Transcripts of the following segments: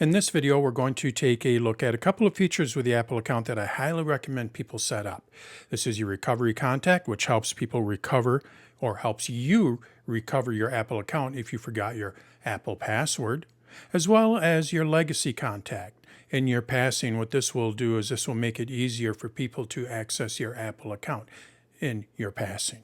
In this video, we're going to take a look at a couple of features with the Apple account that I highly recommend people set up. This is your recovery contact, which helps people recover or helps you recover your Apple account if you forgot your Apple password, as well as your legacy contact. In your passing, what this will do is this will make it easier for people to access your Apple account in your passing.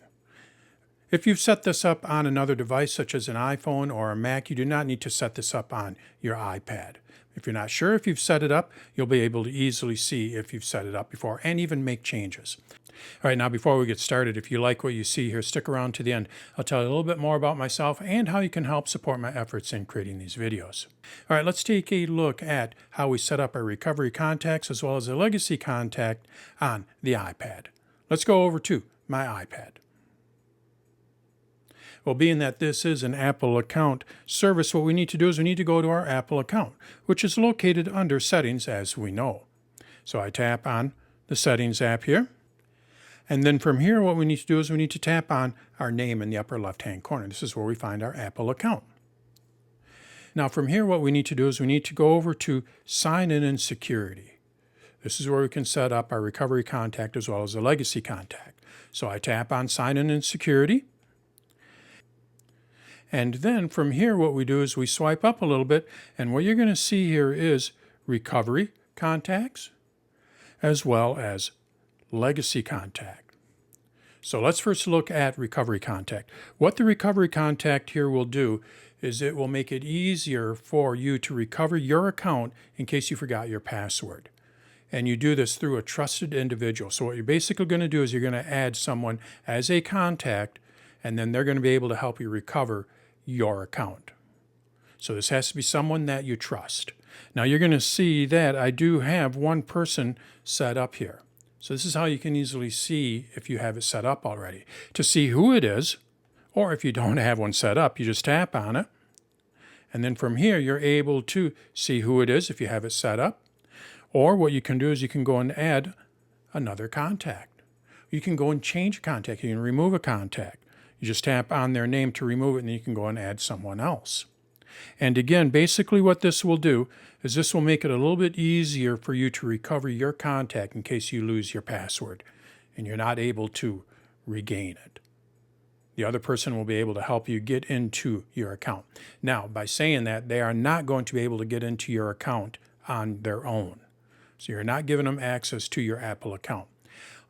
If you've set this up on another device, such as an iPhone or a Mac, you do not need to set this up on your iPad. If you're not sure if you've set it up, you'll be able to easily see if you've set it up before and even make changes. All right, now before we get started, if you like what you see here, stick around to the end. I'll tell you a little bit more about myself and how you can help support my efforts in creating these videos. All right, let's take a look at how we set up our recovery contacts as well as a legacy contact on the iPad. Let's go over to my iPad. Well, being that this is an Apple account service, what we need to do is we need to go to our Apple account, which is located under Settings, as we know. So I tap on the Settings app here. And then from here, what we need to do is we need to tap on our name in the upper left-hand corner. This is where we find our Apple account. Now, from here, what we need to do is we need to go over to Sign In and Security. This is where we can set up our recovery contact as well as a legacy contact. So I tap on Sign In and Security. And then from here, what we do is we swipe up a little bit, and what you're going to see here is recovery contacts as well as legacy contact. So let's first look at recovery contact. What the recovery contact here will do is it will make it easier for you to recover your account in case you forgot your password. And you do this through a trusted individual. So what you're basically going to do is you're going to add someone as a contact, and then they're going to be able to help you recover your account. So this has to be someone that you trust. Now you're going to see that I do have one person set up here. So this is how you can easily see if you have it set up already. To see who it is, or if you don't have one set up, you just tap on it. And then from here, you're able to see who it is if you have it set up. Or what you can do is you can go and add another contact. You can go and change a contact. You can remove a contact. You just tap on their name to remove it, and then you can go and add someone else. And again, basically what this will do is this will make it a little bit easier for you to recover your contact in case you lose your password and you're not able to regain it. The other person will be able to help you get into your account. Now, by saying that, they are not going to be able to get into your account on their own. So you're not giving them access to your Apple account.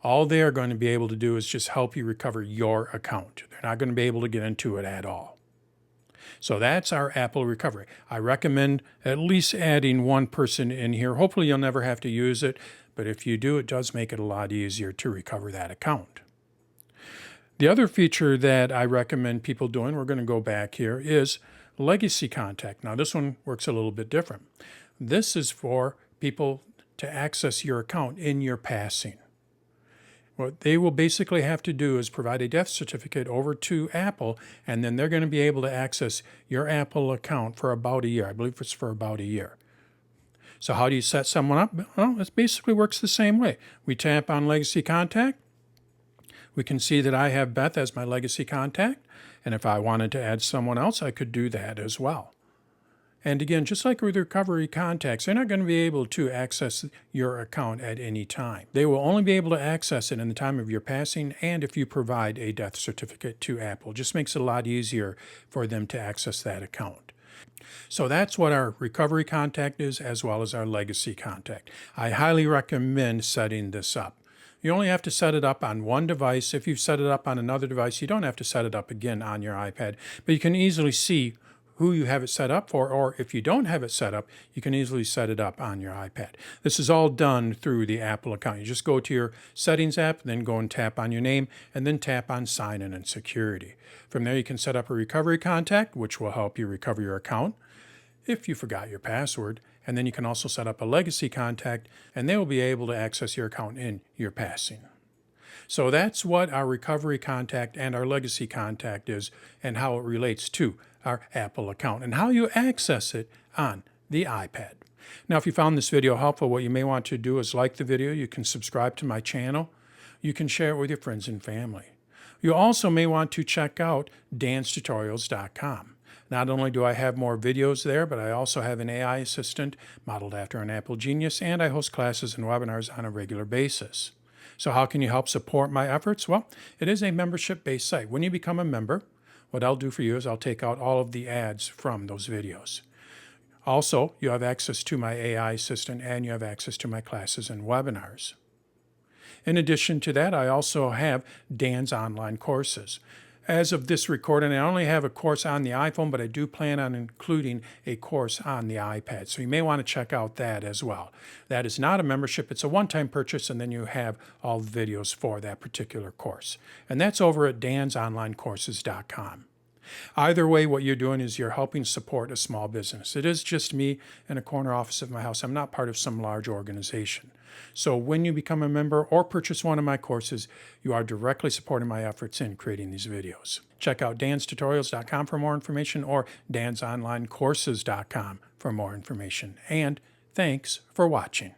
All they are going to be able to do is just help you recover your account. They're not going to be able to get into it at all. So that's our Apple recovery. I recommend at least adding one person in here. Hopefully you'll never have to use it, but if you do, it does make it a lot easier to recover that account. The other feature that I recommend people doing, we're going to go back here, is legacy contact. Now this one works a little bit different. This is for people to access your account in your passing. What they will basically have to do is provide a death certificate over to Apple, and then they're going to be able to access your Apple account for about a year. I believe it's for about a year. So how do you set someone up? Well, it basically works the same way. We tap on Legacy Contact. We can see that I have Beth as my legacy contact, and if I wanted to add someone else, I could do that as well. And again, just like with recovery contacts, they're not going to be able to access your account at any time. They will only be able to access it in the time of your passing and if you provide a death certificate to Apple. It just makes it a lot easier for them to access that account. So that's what our recovery contact is, as well as our legacy contact. I highly recommend setting this up. You only have to set it up on one device. If you've set it up on another device, you don't have to set it up again on your iPad, but you can easily see who you have it set up for, or if you don't have it set up, you can easily set it up on your iPad. This is all done through the Apple account. You just go to your Settings app, then go and tap on your name, and then tap on Sign In and Security. From there, you can set up a recovery contact, which will help you recover your account if you forgot your password. And then you can also set up a legacy contact, and they will be able to access your account in your passing. So that's what our recovery contact and our legacy contact is, and how it relates to our Apple account and how you access it on the iPad. Now, if you found this video helpful, what you may want to do is like the video. You can subscribe to my channel. You can share it with your friends and family. You also may want to check out danstutorials.com. Not only do I have more videos there, but I also have an AI assistant modeled after an Apple Genius, and I host classes and webinars on a regular basis. So how can you help support my efforts? Well, it is a membership-based site. When you become a member, what I'll do for you is I'll take out all of the ads from those videos. Also, you have access to my AI assistant and you have access to my classes and webinars. In addition to that, I also have Dan's online courses. As of this recording, I only have a course on the iPhone, but I do plan on including a course on the iPad. So you may want to check out that as well. That is not a membership. It's a one-time purchase, and then you have all the videos for that particular course. And that's over at dansonlinecourses.com. Either way, what you're doing is you're helping support a small business. It is just me in a corner office of my house. I'm not part of some large organization. So when you become a member or purchase one of my courses, you are directly supporting my efforts in creating these videos. Check out danstutorials.com for more information or dansonlinecourses.com for more information. And thanks for watching.